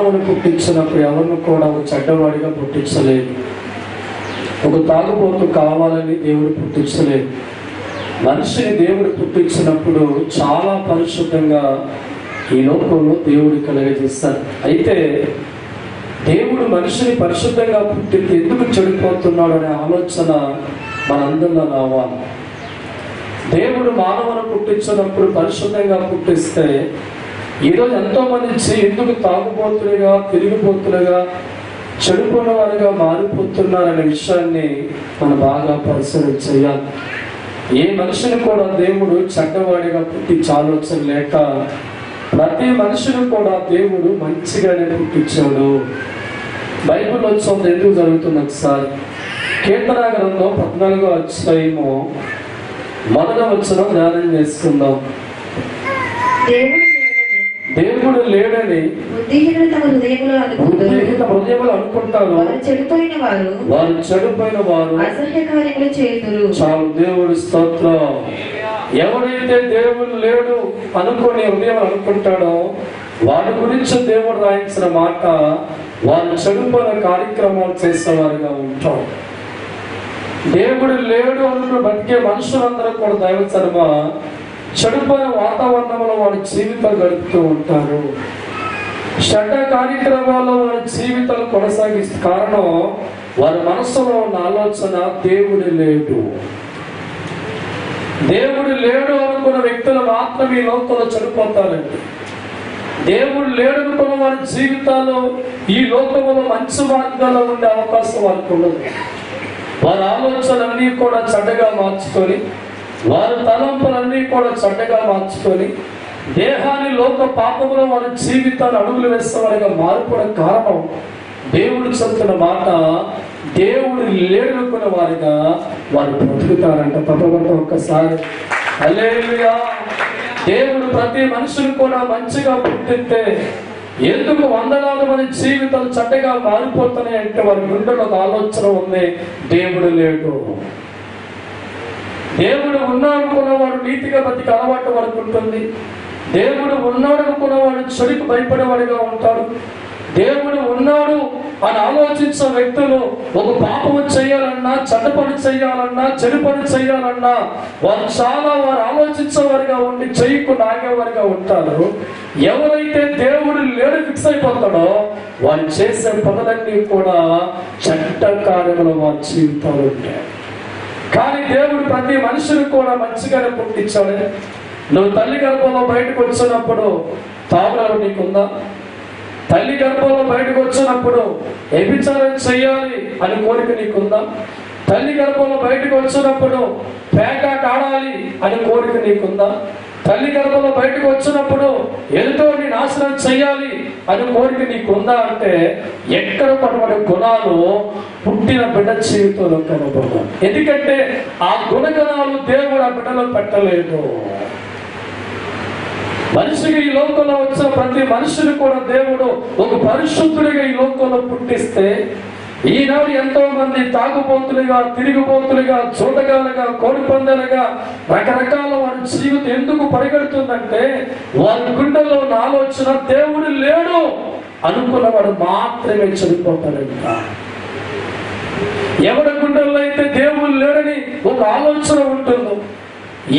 మానవుని పుట్టించినప్పుడు ఎవరిని కూడా ఒక చెడ్డవాడిగా పుట్టించలేదు. ఒక తాగుబోతు కావాలని దేవుడు పుట్టించలేదు. మనిషిని దేవుడు పుట్టించినప్పుడు చాలా పరిశుద్ధంగా ఈ లోకంలో దేవుడు కలుగజేస్తాడు. అయితే దేవుడు మనిషిని పరిశుద్ధంగా పుట్టింది ఎందుకు చెడిపోతున్నాడు అనే ఆలోచన మనందరిలో రావాలి. దేవుడు మానవుని పుట్టించినప్పుడు పరిశుద్ధంగా పుట్టిస్తే ఈరోజు ఎంతో మంది ఎందుకు తాగుబోతులుగా, తిరిగిపోతులుగా, చెడుకున్న వారిగా మారిపోతున్నారనే విషయాన్ని మనం బాగా పరిశీలన చేయాలి. ఏ మనిషిని కూడా దేవుడు చెడ్డవాడిగా పుట్టించే ఆలోచన లేక ప్రతి మనిషిని కూడా దేవుడు మంచిగానే పుట్టించాడు. బైబిల్లో చదువు ఎందుకు జరుగుతుంది ఒకసారి కీర్తన గ్రంథం 14వ అధ్యాయము 1వ వచనం ధ్యానం చేసుకుందాం. దేవుడు లేడని బుద్ధిహీనులు తమ హృదయములో అనుకుంటారు. వారు చెడిపోయిన వారు అసహ్య కార్యములు చేయుదురు. చాలు, దేవుడి స్తోత్రం. ఎవరైతే దేవుడు లేడు అనుకుని హృదయం అనుకుంటాడో వారి గురించి దేవుడు రాయించిన మాట, వారు చెడిపోయిన కార్యక్రమాలు చేసేవారుగా ఉంటారు. దేవుడు లేడు అనుకుని బతికే మనుషులందరూ కూడా దైవచర్మ చెడిపోయిన వాతావరణంలో వారి జీవితాలు గడుపుతూ ఉంటారు. చెడ్డ కార్యక్రమాల్లో వారి జీవితాలు కొనసాగిస్తే కారణం వారి మనసులో ఉన్న ఆలోచన దేవుడు లేడు. దేవుడు లేడు అనుకున్న వ్యక్తులు మాత్రం ఈ లోకంలో చనిపోతారండి. దేవుడు లేడు అనుకున్న వారి జీవితాల్లో ఈ లోకంలో మంచి మార్గాల్లో ఉండే అవకాశం వారికి ఉండదు. వారి ఆలోచనలన్నీ కూడా చెడ్డగా మార్చుకొని, వారి తలంపులన్నీ కూడా చెడ్డగా మార్చుకొని, దేహాన్ని లోక పాపంలో వారి జీవితాన్ని అడుగులు వేసేవారిగా మారిపోవడం కారణం దేవుడు చెప్తున్న మాట, దేవుడు లేడుకున్న వారిగా వారు బ్రతుకుతారంట. తప్పకుండా ఒక్కసారి హల్లెలూయా. దేవుడు ప్రతి మనిషిని కూడా మంచిగా పుట్టిస్తే ఎందుకు వందలాది మంది జీవితాలు చెడ్డగా మారిపోతున్నాయి అంటే వారి గుండెలో ఒక ఆలోచన ఉంది, దేవుడు లేడు. దేవుడు ఉన్నాడు అనుకున్నవాడు నీతిగా బతికి అలవాటు వరకు ఉంటుంది. దేవుడు ఉన్నాడు అనుకున్నవాడు చెడుకు భయపడేవాడిగా ఉంటాడు. దేవుడు ఉన్నాడు అని ఆలోచించే వ్యక్తులు ఒక పాపము చేయాలన్నా, చెడ్డ పని చేయాలన్నా, చెడు పని చేయాలన్నా వారు ఆలోచించేవారిగా ఉండి చేయకుండా ఆగేవారిగా ఉంటారు. ఎవరైతే దేవుడు లేడు ఫిక్స్ అయిపోతాడో వారు చేసే పనులన్నీ కూడా చెడ్డ కార్యములు వారి జీవితాలు ఉంటాయి. కానీ దేవుడు ప్రతి మనిషిని కూడా మంచిగానే పుట్టించాడు. నువ్వు తల్లి గర్భంలో బయటకు వచ్చినప్పుడు తాగుడు నీకుందా? తల్లి గర్భంలో బయటకు వచ్చినప్పుడు వ్యభిచారం చేయాలి అని కోరిక నీకుందా? తల్లి గర్భంలో బయటకు వచ్చినప్పుడు పేకాట ఆడాలి అని కోరిక నీకుందా? తల్లి గర్భంలో బయటకు వచ్చినప్పుడు ఎదుటోని నాశనం చేయాలి అని కోరిక నీకుందా అంటే ఎక్కడ పడబడే గుణాలు పుట్టిన బిడ్డ జీవితంలో కనబడవు. ఎందుకంటే ఆ గుణగణాలు దేవుడు ఆ బిడ్డలో పెట్టలేదు. మనిషికి ఈ లోకంలో వచ్చిన ప్రతి మనిషిని కూడా దేవుడు ఒక పరిశుద్ధుడిగా ఈ లోకంలో పుట్టిస్తే ఈనాడు ఎంతో మంది తాగుబోతులుగా, తిరిగిపోతులుగా, చూడగాలుగా, కోడిపందాలుగా రకరకాల వారి జీవితం ఎందుకు పరిగెడుతుందంటే వారి గుండెల్లో ఉన్న ఆలోచన దేవుడు లేడు అనుకున్నవాడు మాత్రమే చనిపోతాడంట. ఎవరి గుండెల్లో అయితే దేవుడు లేడని ఒక ఆలోచన ఉంటుందో,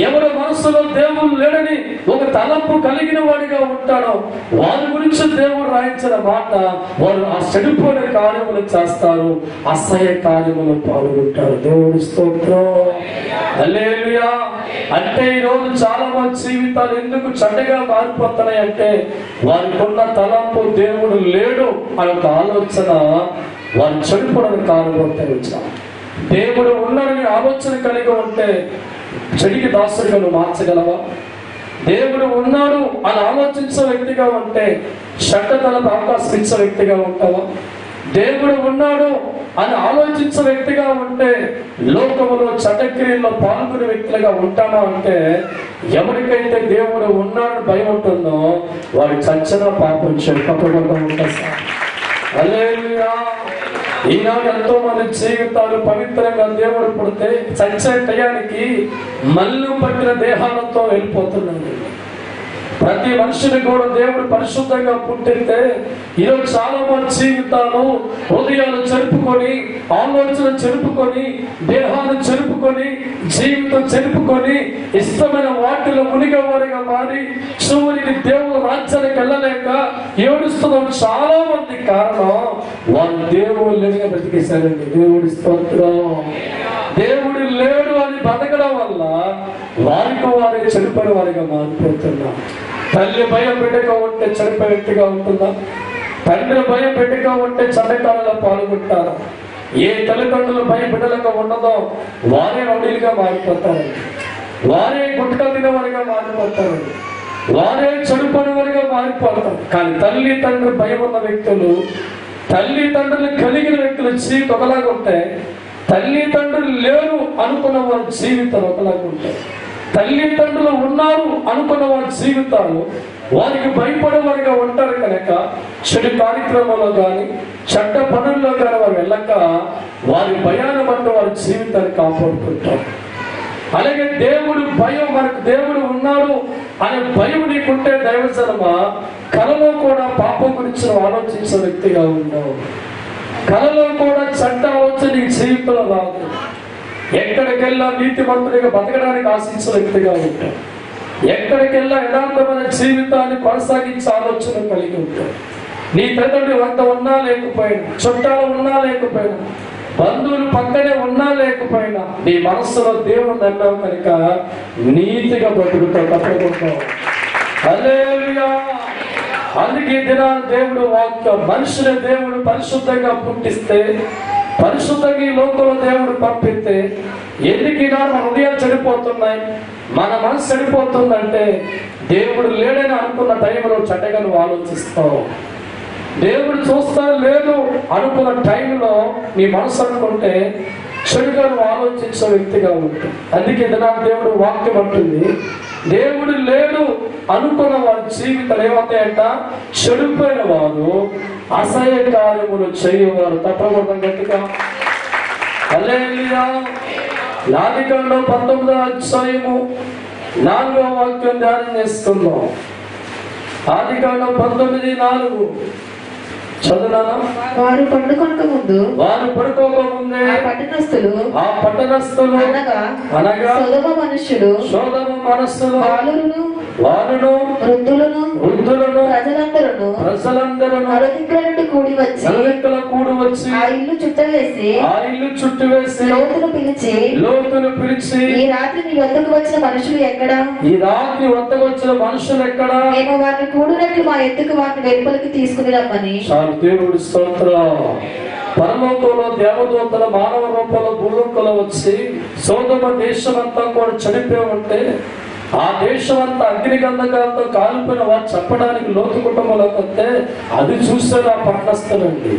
ఎవరి మనసులో దేవుడు లేడని ఒక తలంపు కలిగిన వాడిగా ఉంటాడో వారి గురించి దేవుడు రాయించిన మాట, వారు ఆ చెడిపోయిన కార్యములు చేస్తారు, అసహ్య కార్యములు పాల్గొంటారు. దేవుడి స్తోత్రం, హల్లెలూయా. అంటే ఈరోజు చాలా మంది జీవితాలు ఎందుకు చెడ్డగా మారిపోతున్నాయి అంటే వారికి ఉన్న తలంపు దేవుడు లేడు అనే ఒక ఆలోచన వారు చెడిపోవడానికి కారణమవుతాయి. దేవుడు ఉన్నాడని ఆలోచన కలిగి ఉంటే చెడికి దాసుడిగా నువ్వు మార్చగలవా? దేవుడు ఉన్నాడు అని ఆలోచించే వ్యక్తిగా ఉంటే చెడ్డతలకు అవకాశం ఇచ్చే వ్యక్తిగా ఉంటావా? దేవుడు ఉన్నాడు అని ఆలోచించే వ్యక్తిగా ఉంటే లోకములో చెడ్డక్రియల్లో పాల్గొనే వ్యక్తులుగా ఉంటామా అంటే ఎవరికైతే దేవుడు ఉన్నాడు భయం ఉంటుందో వాడు చచ్చిన పాపం చెప్పకుండా ఉంటారు. హల్లెలూయా. ఈనాడు ఎంతో మంది జీవితాలు పవిత్రంగా దేవుడు పుడితే చచ్చే టయానికి మల్లు పట్టిన దేహాలతో వెళ్ళిపోతున్నాడు. ప్రతి మనిషిని కూడా దేవుడు పరిశుద్ధంగా పుట్టితే ఈరోజు చాలా మంది జీవితాలు హృదయాలు చెరుపుకొని, ఆలోచన చెరుపుకొని, దేహాలు చెరుపుకొని, జీవితం చెరుపుకొని ఇష్టమైన వాటిలో మునిగేవారిగా మారి చివరికి దేవుడు రాజ్యానికి వెళ్ళలేక ఏడుస్తున్న చాలా మంది కారణం వాళ్ళు దేవుడు లేనిగా బ్రతికేశారండి. దేవుడి స్తోత్రం. దేవుడు లేడు అని బతకడం వల్ల వారికి వారే చనిపోయిన వారిగా మారిపోతున్నా. తల్లి భయం బిడ్డగా ఉంటే చనిపోయే వ్యక్తిగా ఉంటుందా? తండ్రి భయం బిడ్డగా ఉంటే చండకాలలో పాల్గొంటారా? ఏ తల్లిదండ్రుల భయం బిడ్డలుగా ఉండదో వారే రౌడీలుగా మారిపోతారండి. వారే గుట్కా తినేవారిగా మారిపోతారండి. వారే చనిపోయిన వారిగా మారిపోతారు. కానీ తల్లి తండ్రి భయం ఉన్న వ్యక్తులు, తల్లి తండ్రులు కలిగిన వ్యక్తులు జీవితం ఒకలాగా ఉంటాయి. తల్లిదండ్రులు లేరు అనుకున్న వారి జీవితాలు ఒకలాగా ఉంటాయి. తల్లిదండ్రులు ఉన్నారు అనుకున్న వారి జీవితాలు వారికి భయపడేవారిగా ఉంటారు. కనుక చెడు కార్యక్రమంలో కానీ చెడ్డ పనుల్లో కానీ వారు వెళ్ళక వారి భయాన్ని బట్టి వారి జీవితాన్ని కాపాడుకుంటారు. అలాగే దేవుడు భయం, మనకు దేవుడు ఉన్నాడు అనే భయం నీకుంటే దైవజనమ కలలో కూడా పాపం గురించి ఆలోచించే వ్యక్తిగా ఉన్నావు. కలలో కూడా చెడ్డ ఆలోచన నీ జీవితంలో రాదు. ఎక్కడికెళ్ళా నీతిమంతుడిగా బతకడానికి ఆశించిన వ్యక్తిగా ఉంటావు. ఎక్కడికెళ్ళా యథార్థమైన జీవితాన్ని కొనసాగించే ఆలోచన కలిగి ఉంటావు. నీ తల్లిదండ్రులు వంట ఉన్నా లేకపోయినా, చుట్టాలు ఉన్నా లేకపోయినా, బంధువులు పక్కనే ఉన్నా లేకపోయినా నీ మనస్సులో దేవుడు నమ్మావు కనుక నీతిగా బ్రతుకుతావు, తప్పకుంటావు. హల్లెలూయా. అందుకే దినాన్ని దేవుడు వాక్యం, మనుషుల దేవుడు పరిశుద్ధంగా పుట్టిస్తే, పరిశుద్ధంగా ఈ లోకంలో దేవుడు పంపిస్తే ఎందుకు ఈనాడు మన హృదయాలు చెడిపోతున్నాయి, మన మనసు చెడిపోతుందంటే దేవుడు లేడని అనుకున్న టైంలో చెడ్డగా నువ్వు ఆలోచిస్తావు. దేవుడు చూస్తా లేదు అనుకున్న టైంలో నీ మనసు అనుకుంటే చెడుగా నువ్వు ఆలోచించే వ్యక్తిగా ఉంటుంది. అందుకే దినాన్ని దేవుడు వాక్యం అంటుంది, దేవుడు లేడు అనుకున్న వారి జీవితాలు ఏమవుతాయంట? చెడిపోయిన వారు, అసహ్య కార్యములు చేయవారు. తప్పకుండా గట్టిగా హల్లెలూయా. ఆదికాండం 19వ అధ్యాయము 4వ వాక్యం ధ్యానం చేసుకుందాం. ఆదికాండం 19:4 చదువునా? వారు పండుకొనక ముందు, వారు పడుకోకముందే ఆ పట్టణస్థులు అనగా సొదొమ మనుష్యులు, వారును వృద్ధులను ప్రజలందరూ నలుదిక్కుల నుండి కూడి వచ్చి ఆ ఇల్లు చుట్టవేసి లోతును పిలిచి, ఈ రాత్రి నీ వద్దకు వచ్చిన మనుషులు ఎక్కడా? మేము వారిని కూడినట్లు మా ఎత్తుకు వారిని వెలుపలికి తీసుకుని రమ్మని. దేవుడి స్తోత్రం. పరలోకంలో దేవదూతల మానవ రూపంలో భూలోకంలో వచ్చి సొదొమ దేశం అంతా కూడా చనిపోయి ఉంటే ఆ దేశం అంతా అగ్నిగంధకాలతో కాలిపోయిన వారు చెప్పడానికి లోతు కుటుంబంలోకి వస్తే అది చూసారు ఆ పట్టణస్థులండి.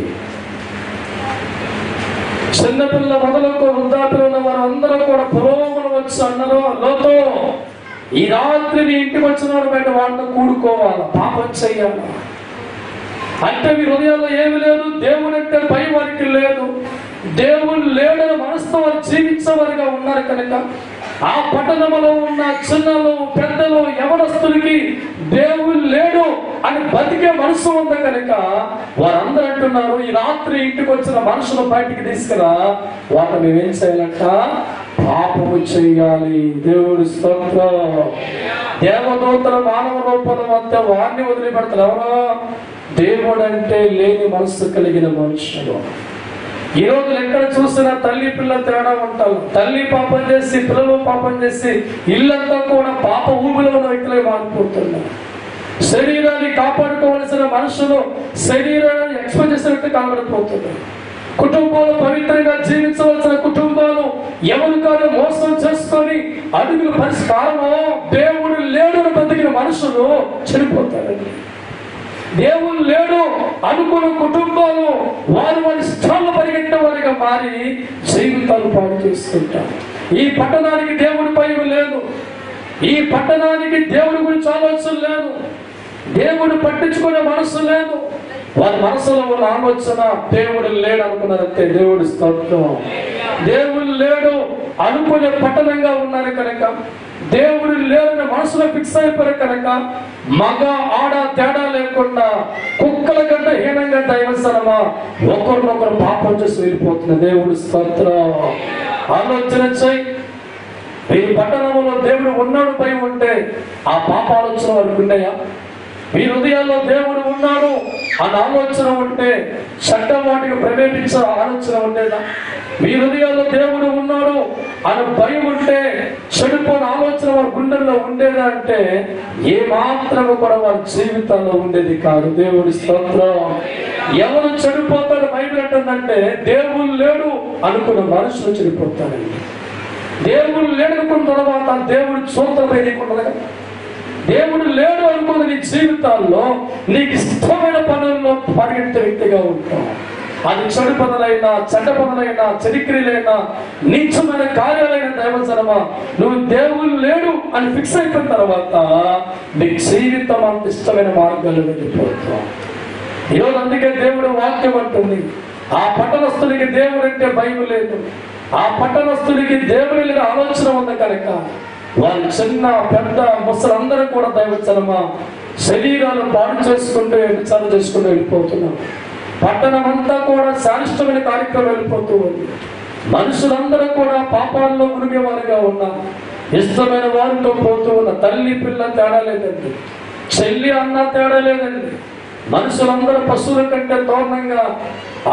చిన్నపిల్ల మొదలకు వృద్ధాపిల్ల ఉన్న వారు అందరూ కూడా పురోగమనం వచ్చి అన్నారు, లోతు ఈ రాత్రి నీ ఇంటికి వచ్చిన వాడు బయట వాళ్ళతో కూడుకోవాలి, పాపం చెయ్యాలి అంటే మీ హృదయాల్లో ఏమి లేదు. దేవుడు అంటే భయం వారికి లేదు. దేవుడు లేడని మనసుతో వారు జీవించేవారిగా ఉన్నారు కనుక ఆ పట్టణంలో ఉన్న చిన్నలు పెద్దలు యవనస్తులకి దేవుడు లేడు అని బతికే మనసు ఉంది కనుక వారందరూ అంటున్నారు, ఈ రాత్రి ఇంటికి వచ్చిన మనుషులు బయటికి తీసుకురా, వాటిని మేమేం చేయాలంట? పాపము చెయ్యాలి. దేవుడి స్తోత్రం. దేవదూతల మానవ రూపంలో వస్తే వారిని వదిలిపెడతారు. ఎవరో దేవుడు అంటే లేని మనసు కలిగిన మనుషులు. ఈ రోజు ఎక్కడ చూసినా తల్లి పిల్ల తేడా ఉంటారు. తల్లి పాపం చేసి, పిల్లలు పాపం చేసి ఇల్లంతా కూడా పాప ఊబిలో ఉన్న వ్యక్తులుగా మారిపోతున్నారు. శరీరాన్ని కాపాడుకోవలసిన మనుషులు శరీరాన్ని ఎక్స్పోజ్ చేసే వ్యక్తి కనబడిపోతున్నారు. కుటుంబాలు పవిత్రంగా జీవించవలసిన కుటుంబాలు ఎవరు కాదు మోసం చేసుకొని అడుగులు పరిష్కారమో దేవుడు లేడు బతికిన మనుషులు చనిపోతారండి. దేవుడు లేడు అనుకున్న కుటుంబాలు వారి వారి స్థానంలో పరిగెట్టిన వారిగా మారి జీవితాలు పాడు చేసుకుంటారు. ఈ పట్టణానికి దేవుడి భయం లేదు. ఈ పట్టణానికి దేవుడి గురించి ఆలోచన లేదు. దేవుడు పట్టించుకునే మనసు లేదు. వారి మనసులో ఉన్న ఆలోచన దేవుడు లేడు అనుకున్నారంటే దేవుడి స్తోత్రం. దేవుడు లేడు అనుకునే పట్టణంగా ఉన్నారు కనుక, దేవుడు లేదని మనసులో ఫిక్స్ అయిపోయారు కనుక, మగ ఆడ తేడా లేకుండా కుక్కల గడ్డ హీనంగా దైవసనమా ఒకరినొకరు పాపం చేసి వెళ్ళిపోతున్న దేవుడు స్తోత్రం. ఆలోచన చేయి. ఈ పట్టణంలో దేవుడు ఉన్నాడు భయం ఉంటే ఆ పాప ఆలోచన వారికి ఉన్నాయా? మీ హృదయాల్లో దేవుడు ఉన్నాడు అన్న ఆలోచన ఉంటే చట్టం వాటికి ప్రేరేపించే ఆలోచన ఉండేదా? మీ హృదయాల్లో దేవుడు ఉన్నాడు అన్న భయం ఉంటే చెడిపోయిన ఆలోచన వారి గుండెల్లో ఉండేదా అంటే ఏ మాత్రము కూడా వారి జీవితాల్లో ఉండేది కాదు. దేవుడి స్తోత్రం. ఎవరు చెడిపోతాడు బైబిల్ అంటుందంటే దేవుడు లేడు అనుకున్న మనుషులు చెడిపోతారండి. దేవుడు లేడనుకున్న తర్వాత దేవుడు చూద్దాం ఏదైనా. దేవుడు లేడు అనుకున్న నీ జీవితాల్లో నీకు ఇష్టమైన పనుల్లో పరిగెత్తే వ్యక్తిగా ఉంటావు. అది చెడు పనులైనా, చెడ్డ పనులైనా, చరిత్రలైనా, నీచమైన కార్యాలైన దైవజనమా, నువ్వు దేవుడు లేడు అని ఫిక్స్ అయిపోయిన తర్వాత నీ జీవితం అంత ఇష్టమైన మార్గాలు వెళ్ళిపోతావు. ఈరోజు అందుకే దేవుడు వాక్యం అంటుంది, ఆ పట్టణస్తుడికి దేవుడు అంటే భయం లేదు, ఆ పట్టణస్తుడికి దేవుడి ఆలోచన ఉంది కనుక వాళ్ళు చిన్న పెద్ద ముసలందరూ కూడా దైవజనమా శరీరాలు పాడు చేసుకుంటూ విచారణ చేసుకుంటూ వెళ్ళిపోతున్నారు. పట్టణం అంతా కూడా శారీష్టమైన కార్యక్రమం వెళ్ళిపోతూ ఉంది. మనుషులందరూ కూడా పాపాల్లో మునిగేవారుగా ఉన్నారు. ఇష్టమైన వారితో పోతూ ఉన్న తల్లి పిల్ల తేడా లేదండి, చెల్లి అన్న తేడా లేదండి. మనుషులందరూ పశువుల కంటే దారుణంగా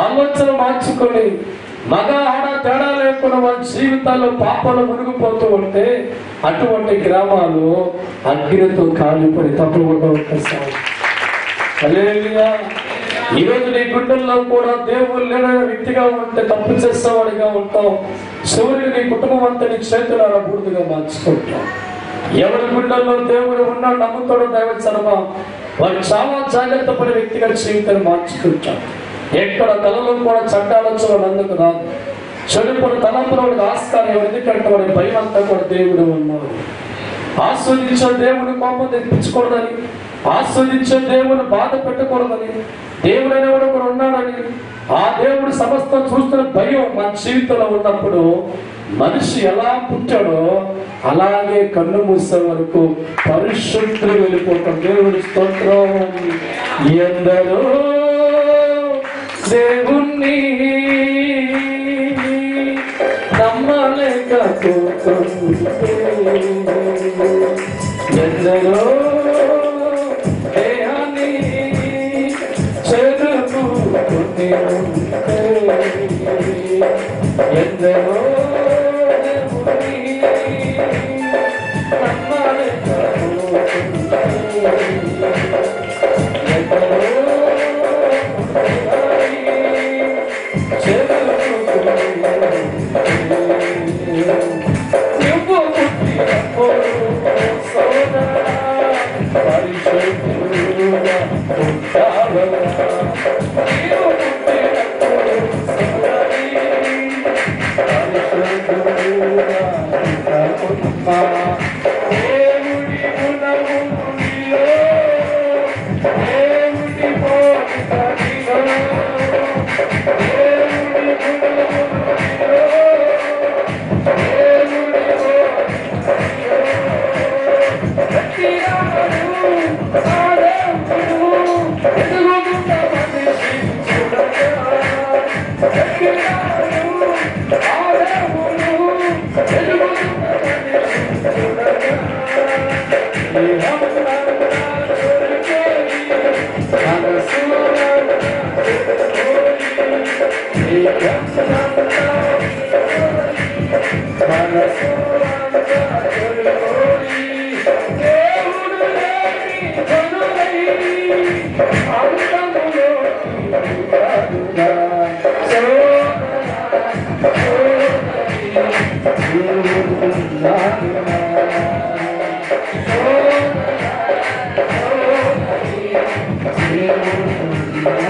ఆలోచన మార్చుకొని మగ ఆడ తేడా లేకుండా వాళ్ళ జీవితాల్లో పాపాలు మునిగిపోతూ ఉంటే అటువంటి గ్రామాలు అగ్నితో కాలిపోయి తప్పకుండా ఉంటాయి. ఈరోజు నీ గుండెల్లో కూడా దేవుడు లేని వ్యక్తిగా ఉంటే తప్పు చేసేవాడిగా ఉంటావు. చివరికి నీ కుటుంబం అంతా నీ చేతులారా బూడిదగా మార్చుకుంటావు. ఎవరి గుండెల్లో దేవుడు ఉన్నాడు నమ్ముతాడో దైవజనమా వాడు చాలా జాగ్రత్త పడే వ్యక్తిగా జీవితాన్ని మార్చుకుంటాడు. ఎక్కడ తలలో కూడా చట్టాలొచ్చు అందుకు రాదు. చెడుపుడు తలంపులో ఆస్కారం. ఎందుకంటే వాడి భయం అంతా కూడా దేవుడు ఉన్నాడు. ఆస్వాదించే దేవుని కోపం తెప్పించకూడదని, ఆస్వాదించే దేవుని బాధ పెట్టకూడదని, దేవుడు అనేవాడు ఒకడు ఉన్నాడని, ఆ దేవుడు సమస్తం చూస్తున్న భయం మన జీవితంలో ఉన్నప్పుడు మనిషి ఎలా పుట్టాడో అలాగే కన్ను మూసే వరకు పరిశుద్ధులు వెళ్ళిపోతాం. దేవుడి స్తోత్రం. ఎందరో దేవుణ్ణి నమ్మలేకపోతుంటే, ఎందరో దేహాన్ని చెరుపుకుంటే, ఎందరో దేవుణ్ణి నమ్మలేకపోతుంటే,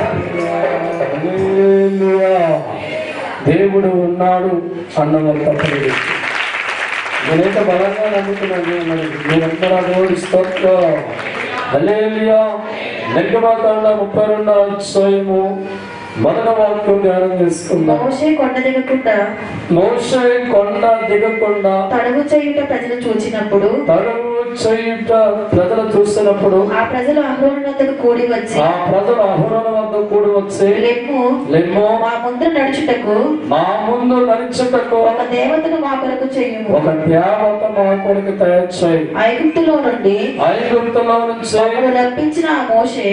ఎందరో దేవుడు ఉన్నాడు అన్నవాళ్ళు తప్పలేదు. నేనైతే బలంగా నమ్ముతున్నాను. నేనంతా దేవుడి స్తోత్రం. హల్లెలూయా. నిర్గమకాండ 32వ అధ్యాయము మొదటి వాక్యం ధ్యానం చేసుకుందాం. మోషే కొండ దిగకుండా తడుగు చేయుట ప్రజలు చూసినప్పుడు ఆ ప్రజలు అహరోను వద్దకు కూడి వచ్చి లెమ్ము మా ముందు నడుచుటకు ఒక దేవతను మా కొరకు చేయుము. తయారు చేయి. ఐగుప్తులో నుంచి రప్పించిన ఆ మోషే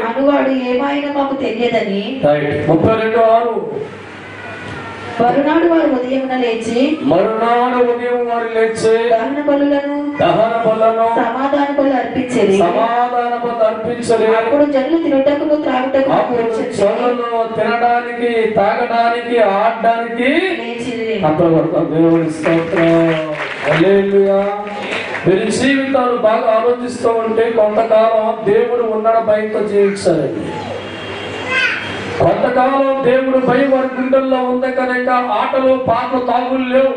అనువాడు ఏమైనా మాకు తెలియదని. 32:6 మరునాడు వారు ఉదయం లేచి దహన బలులను సమాధాన బలు అర్పించేది. అప్పుడు జనులు తినటకును త్రాగుటకు తినడానికి తాగడానికి ఆడడానికి దేవుడి స్తోత్రం. హల్లెలూయా. మీరు జీవితాలు బాగా ఆలోచిస్తూ ఉంటే కొంతకాలం దేవుడు ఉన్నాడు భయంతో జీవించాలండి. కొంతకాలం దేవుడు భయం వారి గుండెల్లో ఉంది కనుక ఆటలు పాటలు తాగులు లేవు,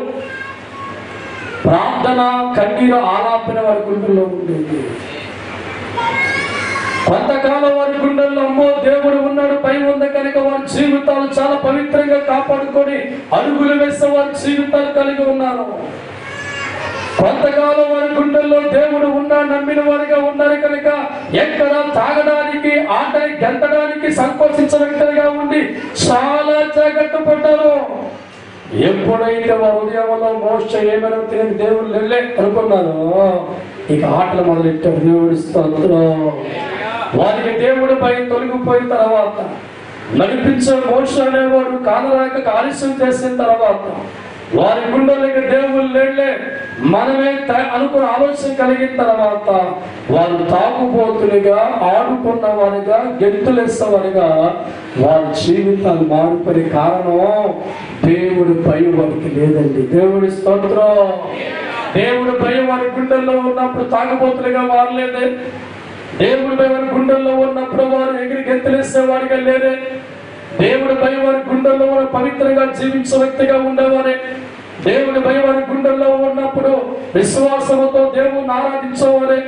ప్రార్థన కన్నీరు ఆలాపన వారి గుండెల్లో ఉండేది. కొంతకాలం వారి గుండెల్లో అమ్మో దేవుడు ఉన్నాడు భయం ఉంది కనుక వారి జీవితాలు చాలా పవిత్రంగా కాపాడుకొని అడుగులు వేసే వారి జీవితాలు కలిగి ఉన్నారు. కొంతకాలం వారి గుండెల్లో దేవుడు నమ్మిన వారిగా ఉన్నారు కనుక ఎక్కడ తాగడానికి ఆటని గెంతడానికి సంకోచించిన వ్యక్తులుగా ఉండి చాలా జాగ్రత్త పడ్డారు. ఎప్పుడైతే వారి ఉదయంలో మోషే ఏమైనా తిని దేవుడు వెళ్ళే అనుకున్నారు, ఇక ఆటలు మొదలెట్టారు. దేవుడి స్తోత్రం. వారికి దేవుడు భయం తొలగిపోయిన తర్వాత నడిపించే మోషే అనేవాడు కానరాక ఆలస్యం చేసిన తర్వాత వారి గుండెలకి దేవుడు లేళ్లే మనమే అనుకున్న ఆలోచన కలిగిన తర్వాత వారు తాగుబోతులుగా ఆడుకున్న వారిగా గెంతులేసేవారిగా వారి జీవితాలు మారిపోయే కారణం దేవుడు భయం వారికి లేదండి. దేవుడి స్తోత్రం. దేవుడు భయం వారి గుండెల్లో ఉన్నప్పుడు తాగుబోతులుగా మారలేదే. దేవుడి భయం వారి గుండెల్లో ఉన్నప్పుడు వారు ఎగిరి గెంతులేసేవారిగా లేదే. దేవుడి భయం వారి గుండెల్లో పవిత్రంగా జీవించే వ్యక్తిగా ఉండేవారే. దేవుడి భయం వారి గుండెల్లో ఉన్నప్పుడు విశ్వాసంతో దేవుడిని ఆరాధించేవారే.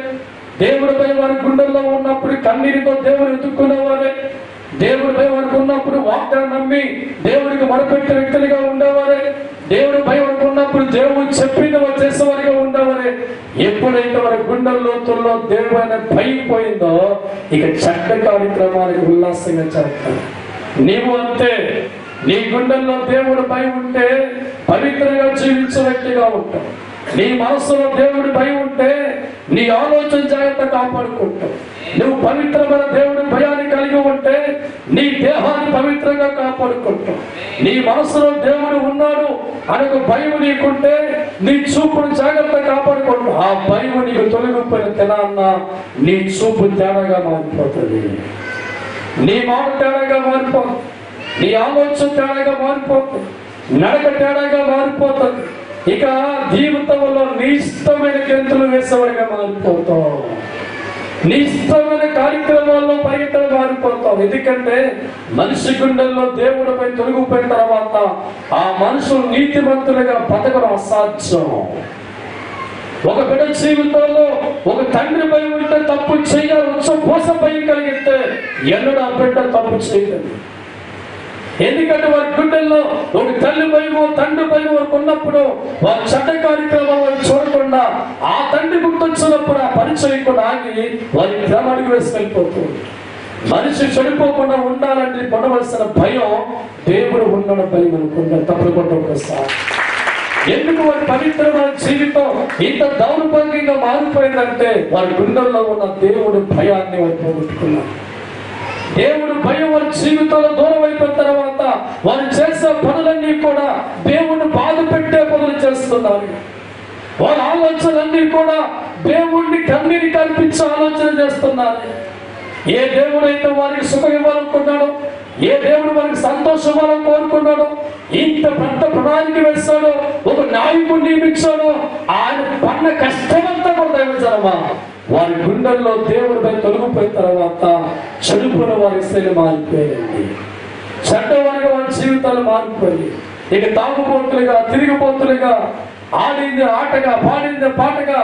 దేవుడి భయం వారి గుండెల్లో ఉన్నప్పుడు కన్నీటితో దేవుడు ఎదుర్కొనేవారే. దేవుడి భయం వారికి ఉన్నప్పుడు వాగ్దానం నమ్మి దేవుడికి మొరపెట్టే వ్యక్తులుగా ఉండేవారే. దేవుడి భయం వారికి ఉన్నప్పుడు దేవుడు చెప్పింది వారు చేసేవారిగా ఉండేవారే. ఎప్పుడైతే వారి గుండెల్లో దేవుడైన భయం పోయిందో ఇక చెడ్డ కార్యక్రమాలకు ఉల్లాసంగా చేస్తారు. నీవు అంతే. నీ గుండెల్లో దేవుడు భయం ఉంటే పవిత్రంగా జీవించే వ్యక్తిగా ఉంటావు. నీ మనసులో దేవుడి భయం ఉంటే నీ ఆలోచన జాగ్రత్త కాపాడుకుంటావు. నువ్వు పవిత్రమైన దేవుడి భయాన్ని కలిగి ఉంటే నీ దేహాన్ని పవిత్రంగా కాపాడుకుంటావు. నీ మనసులో దేవుడు ఉన్నాడు అనకు భయం నీకుంటే నీ చూపును జాగ్రత్త కాపాడుకుంటావు. ఆ భయం నీకు తొలగిపోయిన తినాన్న నీ చూపు తేడాగా మారిపోతుంది, నీ మాట తేడాగా మారిపోతుంది, నీ ఆలోచన తేడాగా మారిపోతుంది, నడక తేడాగా మారిపోతుంది. ఇక జీవితంలో నీ ఇష్టమైన గెంతులు వేసేవాడిగా మారిపోతావు, నీ ఇష్టమైన కార్యక్రమాల్లో పరిగెత్తలు మారిపోతావు. ఎందుకంటే మనిషి గుండెల్లో దేవుడిపై తొలగిపోయిన తర్వాత ఆ మనుషులు నీతిమంతులుగా బతకడం అసాధ్యం. ఒక బిడ్డ జీవితంలో ఒక తండ్రి భయం ఉంటే తప్పు చేయవచ్చు, పోస భయం కలిగితే ఎన్నడూ ఆ బిడ్డ తప్పు చేయలేదు. ఎందుకంటే వారి గుండెల్లో ఒక తల్లి భయమో తండ్రి భయం వరకు ఉన్నప్పుడు వారి చెడ్డ కార్యక్రమాలు చూడకుండా ఆ తండ్రి గుర్తొచ్చినప్పుడు ఆ పని చేయకుండా ఆగి వారి గ్రామానికి వేసి వెళ్ళిపోతుంది. మనిషి చెడిపోకుండా ఉండాలంటే పొందవలసిన భయం దేవుడు ఉండడం భయం అనుకుంటారు. తప్పకుండా ఒకసారి ఎందుకు వారి పవిత్రమైన జీవితం ఇంత దౌర్భాగ్యంగా మారిపోయిందంటే వారి గుండెల్లో ఉన్న దేవుడు భయాన్ని వారు పోగొట్టుకున్నారు. దేవుడు భయం వారి జీవితంలో దూరం అయిపోయిన తర్వాత వారు చేసే పనులన్నీ కూడా దేవుడిని బాధ పెట్టే పనులు చేస్తున్నారు. వారి ఆలోచనలన్నీ కూడా దేవుడిని కన్నీరు కల్పించే ఆలోచన చేస్తున్నారు. ఏ దేవుడైతే వారికి సుఖం ఇవ్వాలనుకున్నాడో, ఏ దేవుడు వారికి సంతోషం ఇవ్వాలని కోరుకున్నాడో, ఇంత పెద్ద ప్రణాళిక వేస్తాడో, ఒక నాయకుడిని నియమించాడో, ఆయన పన్న కష్టమంతా కూడా దైవజనమా వారి గుండెల్లో దేవుడిపై తొలగిపోయిన తర్వాత చెడుపుల వారి శైలి మారిపోయింది. చెడ్డవారిగా వారి జీవితాలు మారిపోయి ఇక తాగుబోతులుగా తిరిగిపోతులుగా ఆడింది ఆటగా, పాడింది పాటగా,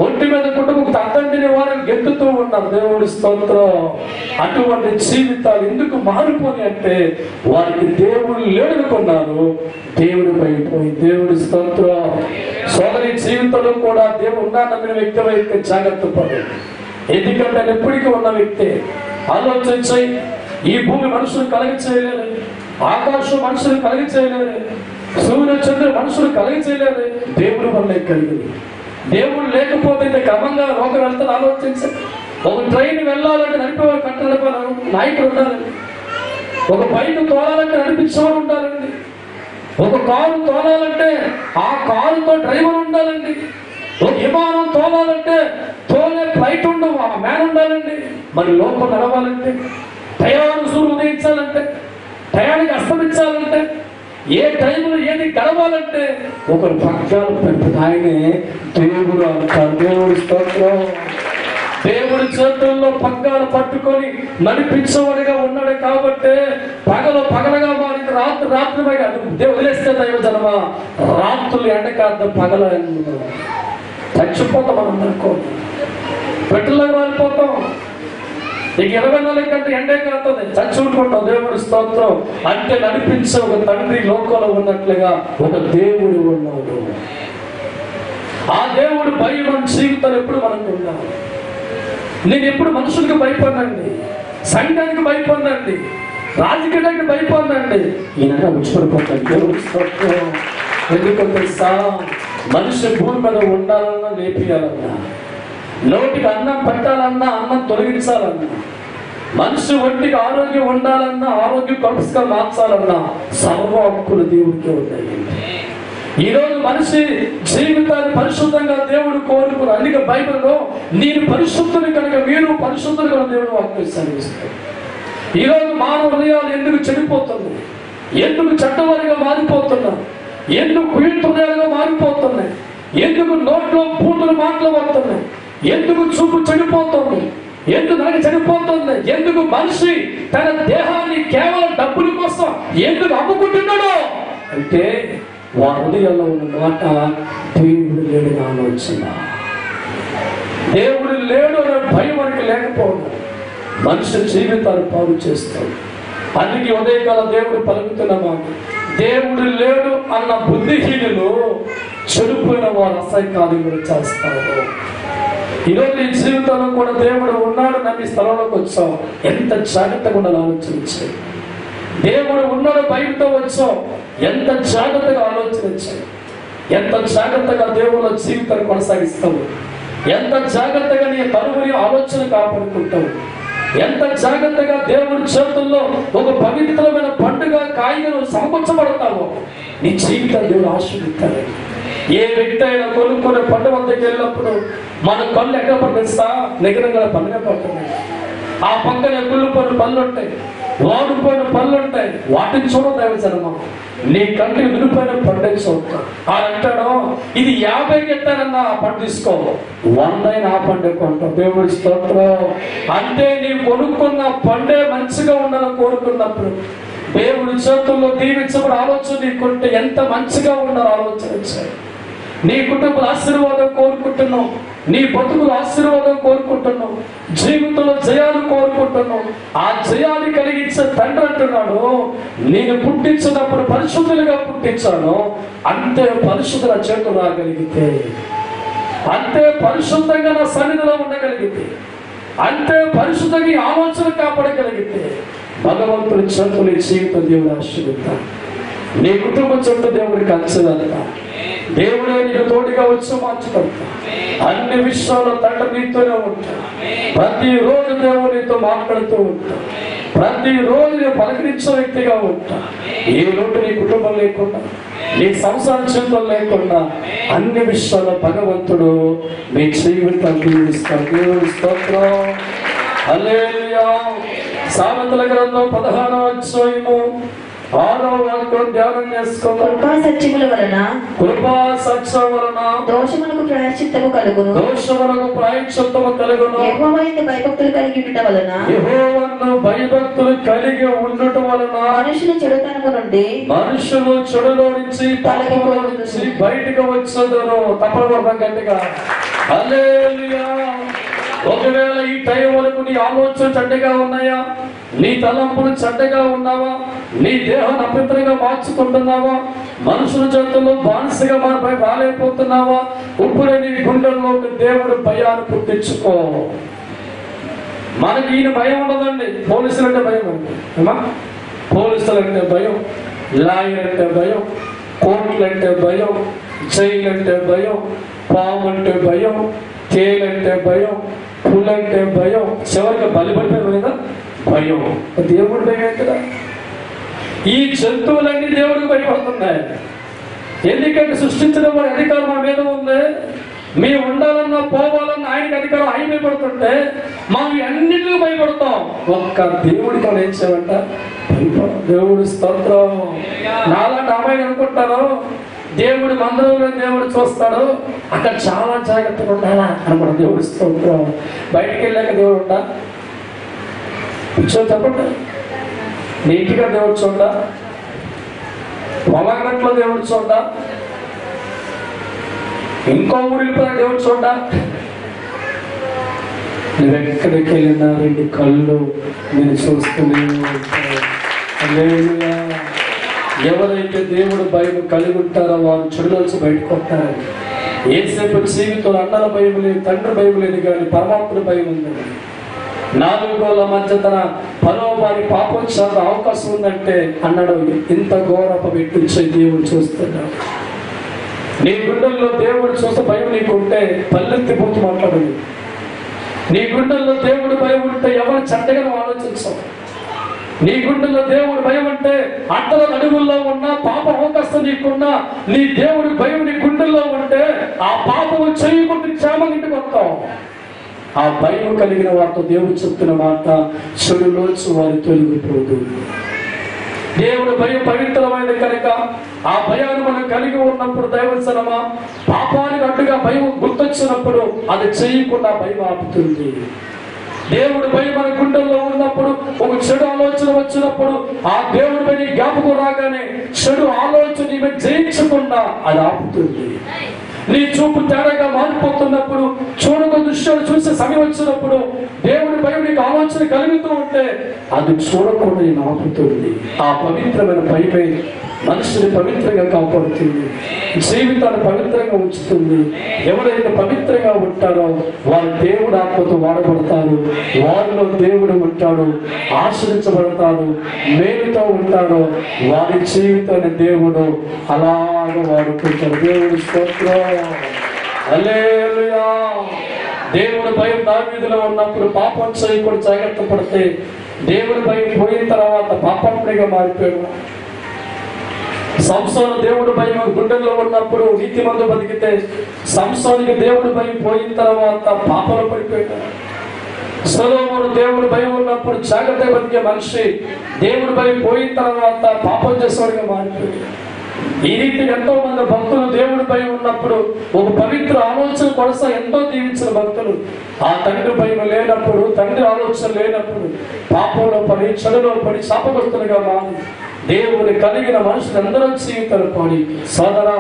ఒంటి మీద కుటుంబం తద్దండిని వారు గెంతుతూ ఉన్నారు. దేవుడి స్తోత్రం. అటువంటి జీవితాలు ఎందుకు మారిపోయి అంటే వారికి దేవుడు లేడనుకున్నారు, దేవుడు పైపోయి. దేవుడి స్తోత్రం. సోదరి జీవితంలో కూడా దేవుడు ఉన్నాడన్న వ్యక్తి అయితే జాగ్రత్త పడు. ఎందుకంటే ఆయన ఎప్పటికీ ఉన్న వ్యక్తి. ఆలోచించి ఈ భూమి మనుషులు కలిగి చేయలేరు, ఆకాశం మనుషులు కలిగి చేయలేరు, సూర్య చంద్రుడు మనుషులు కలిగి చేయలేరు, దేవుడు వల్లే కలిగింది. దేవుడు లేకపోతే ఇంత క్రమంగా లోకం వెళ్తారు. ఆలోచించి ఒక ట్రైన్ వెళ్ళాలంటే నడిపేవారు, కట్ట నడిపేవారు నాయకుడు ఉండాలండి. ఒక బైక్ తోలాలంటే నడిపించేవారు ఉండాలండి. ఒక కారు తోలాలంటే ఆ కారుతో డ్రైవర్ ఉండాలండి. ఒక విమానం తోలాలంటే తోలే ఫ్లైట్ ఉండవు, ఆ మ్యాన్ ఉండాలండి. మరి లోకం నడవాలంటే, టయానికి సూర్యుడు ఉదయించాలంటే, టయానికి అస్తమించాలంటే, ఏ టైంలో ఏది గడవాలంటే ఒకరు పగ్గాలు పెట్టుకుని ఆయనే దేవుడు అంటారు. దేవుడి స్తోత్రం. దేవుడి చేతుల్లో పగ్గాలు పట్టుకొని నడిపించేవాడిగా ఉన్నాడు కాబట్టి పగలగా మారింది, రాత్రి రాత్రిగా దేవుడు వదిలేస్తే దైవ జనమ రాత్రులు ఎండకాద్ద పగల చచ్చిపోతాం. మనం అనుకో పెట్టెల్లో వాలిపోతాం. నీకు 24 గంటలు ఎండే కాస్తుంది, చచ్చుకుంటాం. దేవుడి స్తోత్రం. అంటే నడిపించే ఒక తండ్రి లోకంలో ఉన్నట్లుగా ఒక దేవుడు ఉన్నాడు. ఆ దేవుడు భయం మన జీవితాలు ఎప్పుడు మనకు ఉన్నాడు. నేను ఎప్పుడు మనుషులకు భయపడినండి, సంఘానికి భయపడినండి, రాజకీయానికి భయపడినండి. ఈయన విడిచిపడిపోతాడు. దేవుడి స్తోత్రం. ఎందుకంటే తెలుసా, మనిషి భూమి మీద ఉండాలన్నా, లేపియాలన్నా, నోటికి అన్నం పెట్టాలన్నా, అన్నం తొలగించాలన్నా, మనిషి ఒంటికి ఆరోగ్యం ఉండాలన్నా, ఆరోగ్యం కలుసుగా మార్చాలన్నా సర్వ హక్కులు దేవుడికే ఉన్నాయి. ఈరోజు మనిషి జీవితాన్ని పరిశుద్ధంగా దేవుడు కోరుకుని, అందుకే బైబిల్లో నేను పరిశుద్ధుని కనుక మీరు పరిశుద్ధులు కనుక దేవుడు వాక్యం సెలవిస్తాడు. ఈరోజు మానవ హృదయాలు ఎందుకు చెడిపోతున్నాయి, ఎందుకు చెడ్డవారిగా మారిపోతున్నాయి, ఎందుకు కుయుక్త హృదయాలుగా మారిపోతున్నాయి, ఎందుకు నోట్లో బూతులు మాటలు వస్తున్నాయి, ఎందుకు చూపు చెడిపోతుంది, ఎందుకు నరక చెడిపోతుంది, ఎందుకు మనిషి తన దేహాన్ని కేవలం డబ్బుల కోసం ఎందుకు అమ్ముకుంటున్నాడో అంటే వారి హృదయంలో ఉన్న మాట దేవుడు లేడు ఆలోచన. దేవుడు లేడు అనే భయం మనకి లేకపోవడం మనిషి జీవితాలు పాడు చేస్తాడు. అందుకే ఉదయకాలం దేవుడు పలుకుతున్న మాట, దేవుడు లేడు అన్న బుద్ధిహీనులు చెడిపోయిన వారు అసహ్యకార్యములు చేస్తారు. ఈరోజు ఈ జీవితంలో కూడా దేవుడు ఉన్నాడు నమ్మి స్థలంలోకి వచ్చాం. ఎంత జాగ్రత్తగా ఉండాలి ఆలోచించాయి. దేవుడు ఉన్నాడు బయటతో వచ్చాం, ఎంత జాగ్రత్తగా ఆలోచించాయి. ఎంత జాగ్రత్తగా దేవుళ్ళ జీవితాన్ని కొనసాగిస్తావు, ఎంత జాగ్రత్తగా నీ తరువుని ఆలోచన కాపాడుకుంటావు, ఎంత జాగ్రత్తగా దేవుడి చేతుల్లో ఒక పవిత్రమైన పండుగ కాయను సమకూర్చబడతావో నీ జీవితాన్ని దేవుడు ఆశీర్వదిస్తాడు. ఏ వ్యక్తి అయినా కొనుక్కునే పండు వద్దకు వెళ్ళినప్పుడు మన కళ్ళు ఎక్కడ పండిస్తా నిగరంగా పండుగ పడుతున్నాయి. ఆ పక్కన కుళ్ళిపోయిన పళ్ళు ఉంటాయి, వాడిపోయిన పళ్ళు ఉంటాయి, వాటిని చూడదు దైవజనమా. నీ కంటికి విడిపోయిన పండుగ చూస్తాం. అంటాడు ఇది 50 ఎత్తానన్నా ఆ పండు తీసుకో, 100 ఆ పండుగ కొంటాం. దేవుడి స్తోత్రం. అంటే నీ కొనుక్కున్న పండే మంచిగా ఉండాలని కోరుకున్నప్పుడు దేవుడి చేతుల్లో దీవించబడి ఆలోచన నీకుంటే ఎంత మంచిగా ఉండాలో ఆలోచన. నీ కుటుంబ ఆశీర్వాదం కోరుకుంటున్నావు, నీ బతుకులు ఆశీర్వాదం కోరుకుంటున్నావు, జీవితంలో జయాలు కోరుకుంటున్నావు. ఆ జయాన్ని కలిగించే తండ్రి అంటున్నాడు, నేను పుట్టించినప్పుడు పరిశుద్ధులుగా పుట్టించాను, అంతే పరిశుద్ధుల చేతులు రాగలిగితే, అంతే పరిశుద్ధంగా నా సన్నిధిలో ఉండగలిగితే, అంతే పరిశుద్ధంగా ఆలోచన కాపాడగలిగితే భగవంతుడి చేతులు జీవితం దేవుడు ఆశీర్వదిస్తాడు. నీ కుటుంబ చుట్టూ దేవుడికి అంచదంతా, దేవుడే నీకు తోడుగా వచ్చి మార్చుకుంటా. అన్ని విషయాల్లో తండ్రి నీతోనే ఉంటా. ప్రతిరోజు దేవుడు నీతో మాట్లాడుతూ ఉంటా. ప్రతిరోజు నేను పలకరించే వ్యక్తిగా ఉంటా. ఏ లోటు నీ కుటుంబం లేకుండా, నీ సంసార జీవితం లేకుండా అన్ని విషయాల్లో భగవంతుడు మీ జీవితం దీవిస్తాడు. దేవుడి స్తోత్రం. హల్లెలూయా. సామెతల గ్రంథం 16వ అధ్యాయము 6వ వాక్యం ధ్యానం చేసుకోవాలి. కృపా సత్యముల వలన కృపా సత్యం వలన దోషములకు ప్రాయశ్చిత్తము కలుగును. దోషములకు ప్రాయశ్చిత్తము కలుగును. యెహోవా యందు భయభక్తులు కలిగి ఉండటం వలన యెహోవాను భయభక్తులు కలిగి ఉండటం వలన మనుషులు చెడుతనము నుండి మనుషులు చెడులో నుంచి పాపంలో నుంచి బయటకు వచ్చేదరు. తప్పకుండా గట్టిగా హల్లెలూయా. ఒకవేళ ఈ టైం వరకు నీ ఆలోచన చెడ్డగా ఉన్నాయా, నీ తలంపులు చెడ్డగా ఉన్నావా, నీ దేహాన్ని అపవిత్రంగా మార్చుకుంటున్నావా, మనుషుల చేతుల్లో బానిసగా మనపై రాలేకపోతున్నావా, ఇప్పుడే నీ గుండెల్లో దేవుడు భయాన్ని పుట్టించుకో. మనకి ఈయన భయం ఉండదండి. పోలీసులంటే భయం అండి. పోలీసులంటే భయం, లాయర్ అంటే భయం, కోర్టులు అంటే భయం, జైలు అంటే భయం, పాము అంటే భయం, తేలంటే భయం, పులంటే భయం, చివరికి బలిపడిపోయిన మీద భయం. దేవుడు భయం కదా. ఈ జంతువులన్నీ దేవుడికి భయపడుతున్నాయి. ఎందుకంటే సృష్టించడం వారి అధికారం మన మీద ఉంది. మేము ఉండాలన్నా పోవాలన్నా ఆయనకి అధికారం ఆయన భయపడుతుంటే మనం అన్నింటికి భయపడతాం. ఒక్క దేవుడికి మనం ఏం చేయాలంట? భయపడం. దేవుడి స్తోత్రం. నాలాంటి అమ్మాయి అనుకుంటాను దేవుడు మందిరంలో దేవుడు చూస్తాడు, అక్కడ చాలా జాగ్రత్తగా ఉండాలా అనుకుంటా. దేవుడి స్తోత్రం. బయటికి వెళ్ళాక దేవుడు ఉంటా చెప్పండి. నీటిగా దేవుడు చూడ, పొలంగట్లో దేవుడు చూడ, ఇంకో ఊరిలో దేవుడు చూడ. నువ్వెక్కడికి వెళ్ళినా 2 కళ్ళు నేను చూస్తూనే ఉంటాను. ఎవరైతే దేవుడు భయం కలిగి ఉంటారో వారు చెడులోంచి బయటకు వస్తారు. ఏసేపు జీవితంలో అన్నల భయం లేదు, తండ్రి భయం లేదు, కానీ పరమాత్మ భయం ఉంది. 4 గోళ్ళ మధ్య తన పరోవారి పాపం చాలా అవకాశం ఉందంటే అన్నాడు. ఇంత ఘోరప పెట్టించే దేవుడు చూస్తున్నాడు. నీ గుండెల్లో దేవుడు చూస్తే భయం నీకుంటే పల్లెత్తిపోతూ మాట్లాడదు. నీ గుండెల్లో దేవుడు భయం ఉంటే ఎవరు చెడ్డగా ఆలోచించవు. నీ గుండెల్లో దేవుడు భయం అంటే అడ్డల అడుగుల్లో ఉన్న పాప అవకాశం నీకున్నా, నీ దేవుడి భయం నీ గుండెల్లో ఉంటే ఆ పాపము చేయకుండా క్షేమంగా వస్తాం. ఆ భయం కలిగిన వారితో దేవుడు చెప్తున్న మాట, చెడులోంచి వారు తొలగిపోదు. దేవుడు భయం పవిత్రమైనది కనుక ఆ భయాన్ని మనం కలిగి ఉన్నప్పుడు దైవసనమా పాపానికి అడ్డుగా భయం గుర్తొచ్చినప్పుడు అది చేయకుండా భయం ఆపుతుంది. దేవుడి భయం మన గుండెల్లో ఉన్నప్పుడు ఒక చెడు ఆలోచన వచ్చినప్పుడు ఆ దేవుడి పైన జ్ఞాపకం రాగానే చెడు ఆలోచన జయించకుండా అది ఆపుతుంది. నీ చూపు తేడాగా మారిపోతున్నప్పుడు, చూడక దృశ్యాలు చూసే సమయం వచ్చినప్పుడు దేవుడి భయం నీకు ఆలోచన కలుగుతూ ఉంటే అది చూడకుండా నేను ఆపుతుంది. ఆ పవిత్రమైన భయమే మనిషిని పవిత్రంగా కాపాడుతుంది, జీవితాన్ని పవిత్రంగా ఉంచుతుంది. ఎవరైతే పవిత్రంగా ఉంటారో వారు దేవుడు ఆత్మతో వాడబడతారు. వారిలో దేవుడు ఉంటాడు, ఆశ్రయించబడతాడు, మేలుతో ఉంటాడు. వారి జీవితాన్ని దేవుడు అలాగ వాడుకుంటాడు. దేవుడి స్తోత్రం. హల్లెలూయా. దేవుడి భయం దావీదులో ఉన్నప్పుడు పాపం చేయకుండా జాగ్రత్త పడితే దేవుడి భయం పోయిన తర్వాత పాపంగా మారిపోయాడు. సంసోను దేవుడు భయం గుండెల్లో ఉన్నప్పుడు నీతిమంతుడు బతికితే సంసోనికి దేవుడు భయం పోయిన తర్వాత పాపంలో పడిపోయాడు. సొలొమోను దేవుడు భయం ఉన్నప్పుడు జాగ్రత్త బతికే మనిషి దేవుడు భయం పోయిన తర్వాత పాపం చేసేవాడిగా మారిపోయాడు. ఈ రీతి ఎంతో మంది భక్తులు దేవుడి భయం ఉన్నప్పుడు ఒక పవిత్ర ఆలోచన కొరస ఎంతో దీవించిన భక్తులు ఆ తండ్రి భయం లేనప్పుడు, తండ్రి ఆలోచన లేనప్పుడు పాపంలో పడి, చెడులో పడి శాపగ్రస్తులుగా మారి దేవుని కలిగిన మనుషులందరూ జీవితాలు పడి, సోదరా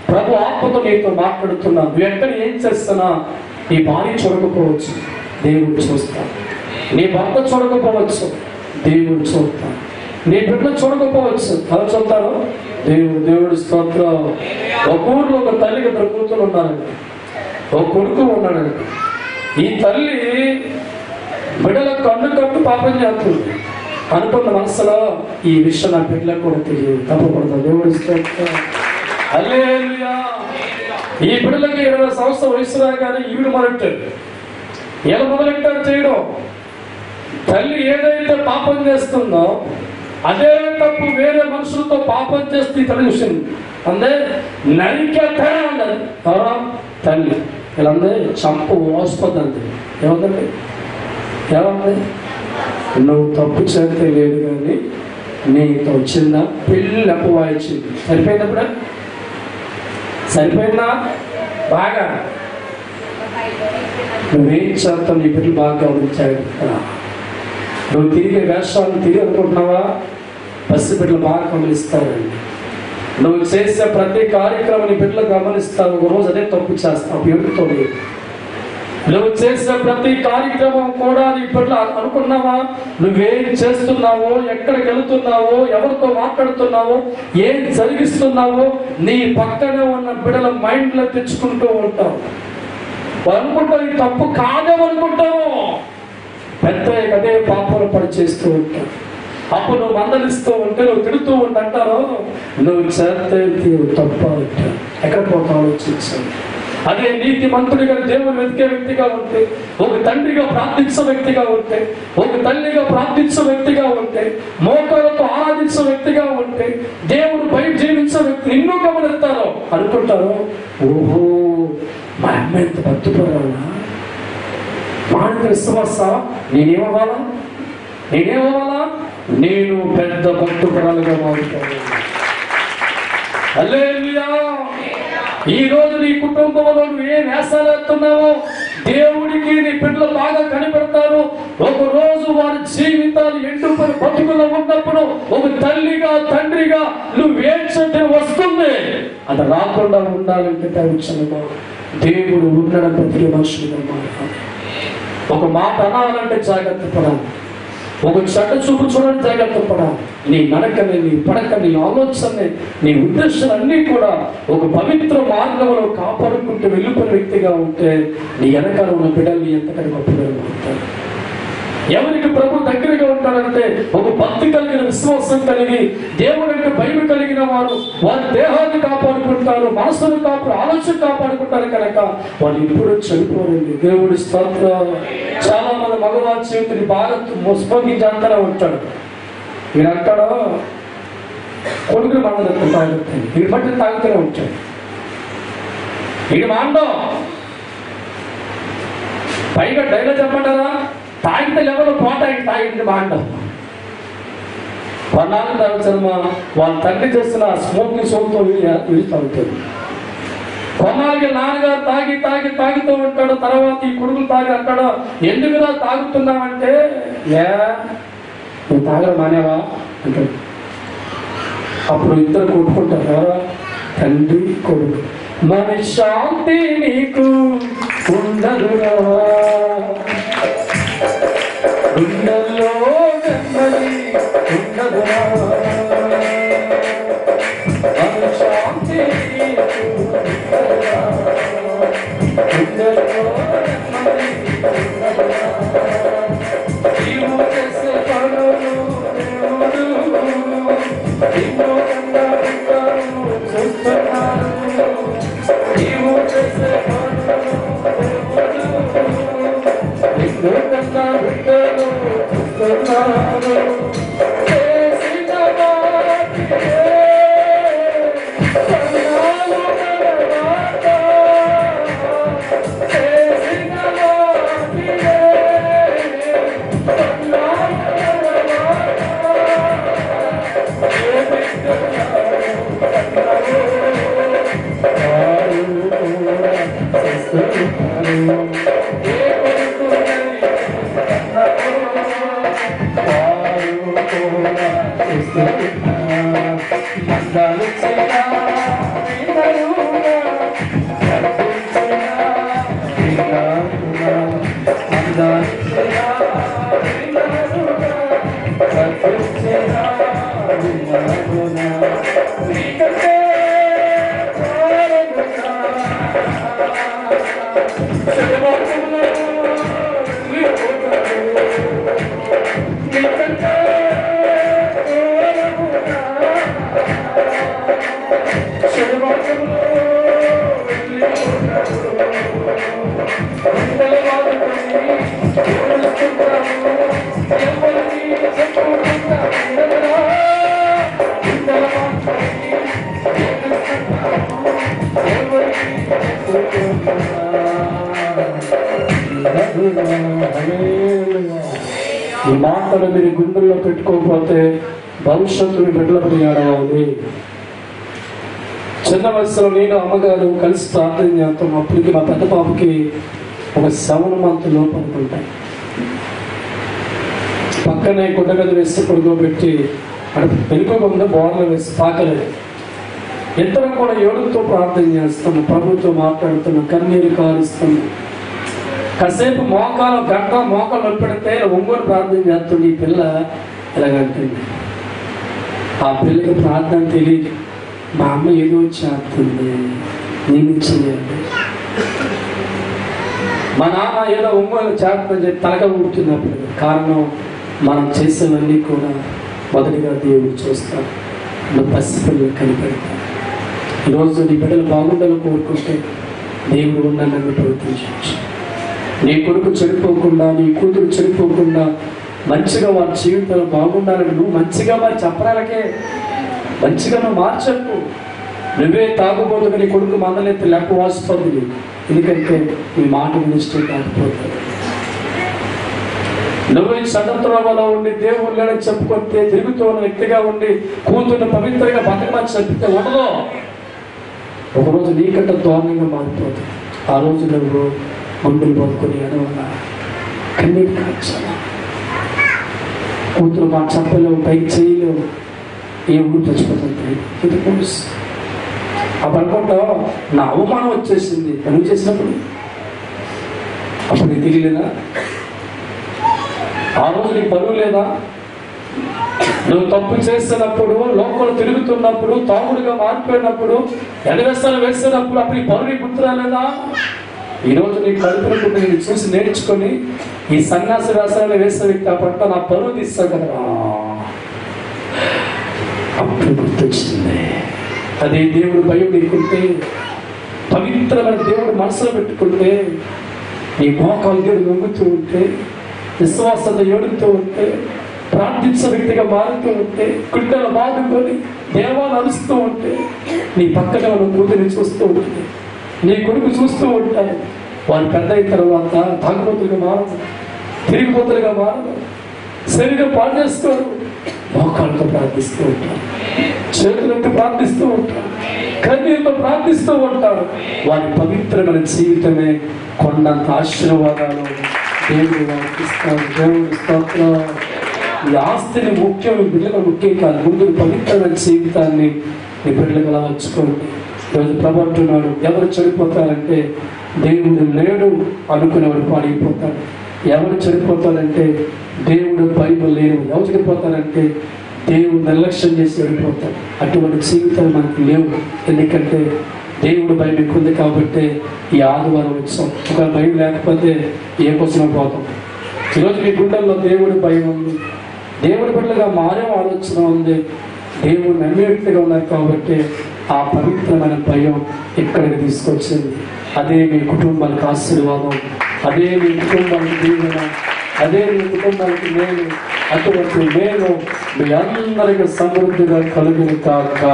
ప్రభు ఆత్మతో నీతో మాట్లాడుతున్నా. నువ్వు ఎక్కడ ఏం చేస్తున్నా నీ భార్య చూడకపోవచ్చు, దేవుడు చూస్తాడు. నీ భర్త చూడకపోవచ్చు, దేవుడు చూస్తాడు. నీ బిడ్డలు చూడకపోవచ్చు, అలా చూస్తాడు దేవుడు స్తోత్రం. ఒక ఊర్లో ఒక తల్లికి 2 కూతురు ఉన్నారండి, ఒక కొడుకు ఉన్నాడండి. ఈ తల్లి బిడ్డలకు కట్టు పాపం చేస్తుంది అనుకున్న మనసులో ఈ విషయం నా బిడ్డలకు కూడా తెలియదు, తప్పకూడదు. దేవుడు స్తోత్రం. హల్లెలూయా. ఈ బిడ్డలకి 20 సంవత్సరాల వయసు రాగానే ఈవిడ మొదలెట్టాడు. ఎలా మొదలెట్టాడు చేయడం? తల్లి ఏదైతే పాపం చేస్తుందో అదే తప్పు వేరే మనుషులతో పాపం చేస్తే తల్లి చూసింది. అందే నరికే తేడా ఉండదు. ఎవరా తల్లి ఇలా అందే చంపు మోసపోతుంది. ఏమందండి? ఏమంది? నువ్వు తప్పు చేస్తే లేదు కానీ నీతో చిన్న పెళ్ళి అప్పువాయించింది. సరిపోయినప్పుడు సరిపోయిందా? బాగా నువ్వేం చేస్తావు? నీ బిడ్డలు బాగా గమనించాడు. నువ్వు తిరిగే వేషాలను తిరిగి అనుకుంటున్నావా? పసి బిడ్డలు బాగా గమనిస్తారండి. నువ్వు చేసే ప్రతి కార్యక్రమం నీ బిడ్డలు గమనిస్తావు. ఒక రోజు అదే తప్పు చేస్తావు ఎవరితో. నువ్వు చేసే ప్రతి కార్యక్రమం కూడా నీ బిడ్డలు అనుకున్నావా? నువ్వేం చేస్తున్నావో, ఎక్కడికి వెళుతున్నావో, ఎవరితో మాట్లాడుతున్నావో, ఏం జరిగిస్తున్నావో నీ పక్కనే ఉన్న బిడ్డల మైండ్ లో తెచ్చుకుంటూ ఉంటావు. అనుకుంటావు ఇది తప్పు కాదేమనుకుంటావు. పెద్ద అదే పాపలు పడి చేస్తూ ఉంటావు. అప్పుడు నువ్వు మందలిస్తూ ఉంటే, నువ్వు తిడుతూ ఉంటంటారో నువ్వు చేస్తే తప్ప ఉంటావు. ఎక్కడ పోతావు ఆలోచించావు. అదే నీతి మంతుడిగా దేవుని వెతికే వ్యక్తిగా ఉంటే, ఒక తండ్రిగా ప్రార్థించే వ్యక్తిగా ఉంటే, ఒక తల్లిగా ప్రార్థించే వ్యక్తిగా ఉంటే, మోకాలతో ఆరాధించే వ్యక్తిగా ఉంటే, దేవుడు బయట జీవించే వ్యక్తి నిన్ను గమనిస్తారో అనుకుంటారు. ఓహో మా అమ్మ ఎంత భక్తురాలా, మానవ విశ్వాస, నేనేమవ్వాలా? నేను పెద్ద భక్తురాలుగా మారుతాను. హల్లెలూయా. ఈ రోజు నీ కుటుంబంలో నువ్వు ఏ వేషాలు వేస్తున్నావో దేవుడికి నీ బిడ్డలు బాగా కనిపెడతారు. ఒక రోజు వారి జీవితాలు ఎండుకొని బతుకులో ఉన్నప్పుడు ఒక తల్లిగా తండ్రిగా నువ్వు ఏడ్చే వస్తుంది. అది రాకుండా ఉండాలంటే తక్షణంగా దేవుడు ఉండడం ప్రతి మనుషులుగా మాట్లాడాలి. ఒక మాట అనాలంటే జాగ్రత్త పడాలి. ఒక చెడ్డ చూపు చూడండి, జాగ్రత్త పడాలి. నీ నడకని, నీ పడకని, నీ ఆలోచనని, నీ ఉద్దేశాలన్నీ కూడా ఒక పవిత్ర మార్గంలో కాపాడుకుంటూ వెళ్ళిపోయిన వ్యక్తిగా ఉంటే నీ వెనకాల ఉన్న బిడ్డల్ని ఎంతకని గొప్పగా ఉంటారు. ఎవరికి ప్రభు దగ్గరగా ఉంటారంటే ఒక భక్తి కలిగిన, విశ్వాసం కలిగి, దేవుడు అంటే భయం కలిగిన వారు వారి దేహాన్ని కాపాడుకుంటారు, మనసును ఆలోచన కాపాడుకుంటారు కనుక వాళ్ళు ఇప్పుడు చనిపోరండి. దేవుడి స్తోత్రం. చాలా మంది మగవారి జీవితాన్ని బాగా స్మోకించాలంటూనే ఉంటాడు. మీరు అంటాడో కొడుకుని మండలి తాగుతాయి, వీడి బట్టి తాగుతూనే ఉంటాడు. వీడి మాండో పైగా డైలాగ్ చెప్పంటారా, తాగితే లెవెల్ పోటాయి, తాగింది మాండం. కొన్నాళ్ళు తాగుతారమ్మా, వాళ్ళ తండ్రి చేస్తున్న స్మోకింగ్ సోపుతో వీడుతూ ఉంటుంది. కొన్నాళ్ళకి నాన్నగారు తాగుతూ ఉంటాడు. తర్వాత ఈ కొడుకులు తాగి అంటాడు, ఎందుకురా తాగుతున్నావంటే, నువ్వు తాగడం మానేవా అంటాడు. అప్పుడు ఇద్దరు కొట్టుకుంటారు, తండ్రి కొడుకు. మన శాంతి నీకు ఉండదురా, గుండెల్లో నెమ్మది ఉండదురా, మన శాంతి నీకు ఉండదురా, గుండెల్లో నెమ్మది ఉండదురా. నీవు చేసే పనులు దేవుడు నిన్ను కన్నా బిడ్డలు చూస్తున్నారు. నీవు చేసే పనులు దేవుడు నిన్ను కన్నా బిడ్డలు చూస్తున్నారు. చేసిన వాటికే సన్నాలు కలవాట, చేసిన వాటికే ఈ మాటలు మీరు గుండెల్లో పెట్టుకోకపోతే భవిష్యత్తుని బిడ్డలపై ఏడవాలి. చిన్న వయసులో నేను అమ్మగారు కలిసి ప్రార్థన చేస్తాం. అప్పటికి మా పెద్ద పాపకి ఒక 7 months లోపు అనుకుంటాయి. పక్కనే గుడ్డగది వేసి పడుకోబెట్టి అక్కడ వెళ్ళిపోకుండా బోర్లో వేసి పాకలేదు. ఇద్దరం కూడా ఏడుతో ప్రార్థన చేస్తాము, ప్రభుత్వం మాట్లాడుతున్నాం, కన్నీరు కారుస్తాము. కాసేపు గంట మోకాలు నొప్పెడితే ఒంగోలు ప్రార్థన చేస్తుంది. ఈ పిల్ల ఇలాగంటుంది. ఆ పిల్లకి ప్రార్థన తెలియదు. మా అమ్మ ఏదో చేస్తుంది, నేను చేయండి. మా నాన్న ఏదో ఒంగోలు చేస్తుందని చెప్పి తలగా ఊడుతున్నప్పుడు కారణం మనం చేసేవన్నీ కూడా మొదటిగా దేవుడు చూస్తాడు. నువ్వు పసిపిల్లలు కనిపెడతాడు. ఈరోజు నీ బిడ్డలు బాగుండాలని కోరుకుంటే దేవుడు నన్ను ప్రవర్తించవచ్చు. నీ కొడుకు చెడిపోకుండా, నీ కూతురు చెడిపోకుండా మంచిగా వారి జీవితాలు బాగుండాలని నువ్వు మంచిగా వారి చెప్పడాలకే మంచిగా నువ్వు మార్చకు. నువ్వే తాగుబోతుగా నీ కొడుకు మందలెత్తి లెక్క వాసిపోతుంది. ఎందుకంటే నీ మాట మినిస్టర్ కాకపోతుంది. నువ్వు ఈ సడత్రోవలో ఉండి దేవుడు లేడని చెప్పుకుంటే తిరుగుతూ ఉన్న వ్యక్తిగా ఉండి కూతుర్ని పవిత్రంగా బతకమని చెప్పితే ఉండదు. ఒకరోజు నీకంటే దారుణంగా మారిపోతుంది. ఆ రోజు నువ్వు గుండెలు పడుకొని ఎడవలా, కన్నీరు కాచాలా, కూతురు మాట చెప్పలేవు, పైకి చేయలేవు, ఏ ఊరు చచ్చిపోతుంది. ఇది పోలీస్ అప్పుడు అనుకుంటావు నా అవమానం వచ్చేసింది. నువ్వు చేసినప్పుడు అప్పుడు నీకు తెలియలేదా? ఆ రోజు నీకు పరువు లేదా? నువ్వు తప్పు చేస్తున్నప్పుడు, లోపల తిరుగుతున్నప్పుడు, తాగుడుగా మారిపోయినప్పుడు, ఎడవేస్తాలు వేస్తున్నప్పుడు అప్పుడు ఈ పరువు నీకు గుర్తు రాలేదా? ఈరోజు నీ కడుపునుకుంటే నేను చూసి నేర్చుకొని ఈ సన్యాసి వేసాలు వేసే వ్యక్తి అప్పట్లో నా పరువు తీస్తా కదా, అప్పుడు గుర్తొచ్చింది. అదే దేవుడు భయం నీకుంటే, పవిత్రమైన దేవుడు మనసులో పెట్టుకుంటే, నీ మోకాలు దేవుడు నొంగుతూ ఉంటే, విశ్వాసత ఏడుతూ ఉంటే, ప్రార్థించే వ్యక్తిగా మారుతూ ఉంటే, గుడ్డలు బాదుకొని దేవాలు అరుస్తూ ఉంటే, నీ పక్కన వాళ్ళ కూతురిని చూస్తూ ఉంటుంది, నీ కొడుకు చూస్తూ ఉంటారు. వాళ్ళు పెద్ద అయిన తర్వాత తాగుబోతులుగా మారదు, తిరిగిపోతులుగా మారదు, శరీరం పాడు చేసుకోరు. మోకాళ్ళతో ప్రార్థిస్తూ ఉంటారు, చేతులతో ప్రార్థిస్తూ ఉంటారు, కన్నీరుతో ప్రార్థిస్తూ ఉంటారు. వారి పవిత్రమైన జీవితమే కొండంత ఆశీర్వాదాలు దేవుడు వారికి ఇస్తాడు. దేవుడు స్తోత్రం. ఈ ఆస్తిని ముఖ్యం, బిడ్డలు ముఖ్యం కాదు. ముందు పవిత్రమైన జీవితాన్ని నీ బిడ్డలకు అలా వచ్చుకోండి. ఈరోజు ప్రభు అంటున్నాడు, ఎవరు చెడిపోతారంటే దేవుడు లేడు అనుకునేవాడు పాడైపోతాడు. ఎవరు చెడిపోతారంటే దేవుడు బైబిల్ లేవు. ఎవరు చెడిపోతారంటే దేవుడు నిర్లక్ష్యం చేసి వెళ్ళిపోతాడు. అటువంటి జీవితాలు మనకు లేవు. ఎందుకంటే దేవుడు భయం ఎక్కువ ఉంది కాబట్టి ఈ ఆదివారం వచ్చాం. ఒక భయం లేకపోతే ఏ కోసం పోతాం. ఈరోజు మీ గుండెల్లో దేవుడి భయం ఉంది, దేవుడి బిడ్డలుగా మారే ఆలోచన ఉంది, దేవుడు నమ్మే వ్యక్తిగా ఉన్నారు కాబట్టి ఆ పవిత్రమైన భయం ఇక్కడికి తీసుకొచ్చింది. అదే మీ కుటుంబానికి ఆశీర్వాదం, అదే మీ కుటుంబానికి దీవెన, అదే మీ కుటుంబానికి మేలు. అటువంటి మేలు మీ అందరికీ సమృద్ధిగా కలుగును కాక.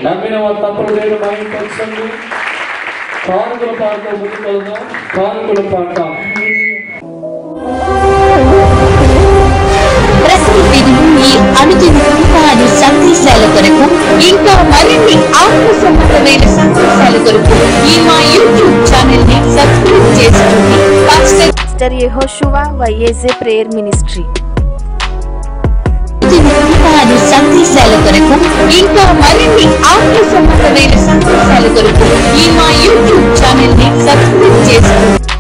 నమ్మిన వారు తప్పదు. నేను మాట్లాడుతుంది కానుకల పాట ముందుకు వెళ్దాం. కానుకల పాట అనుదిన సందేశాల కొరకు, ఇంకా మరిన్ని ఆత్మ సంబంధమైన సందేశాల కొరకు ఈ మా యూట్యూబ్ ఛానల్ ని సబ్స్క్రైబ్ చేసుకోండి. Pastor Yehoshua YSA prayer ministry. సందేశాల కొరకు, ఇంకా మరిన్ని ఆత్మ సంబంధమైన సందేశాల కొరకు ఈ మా యూట్యూబ్ ఛానల్ ని సబ్స్క్రైబ్ చేసుకోండి.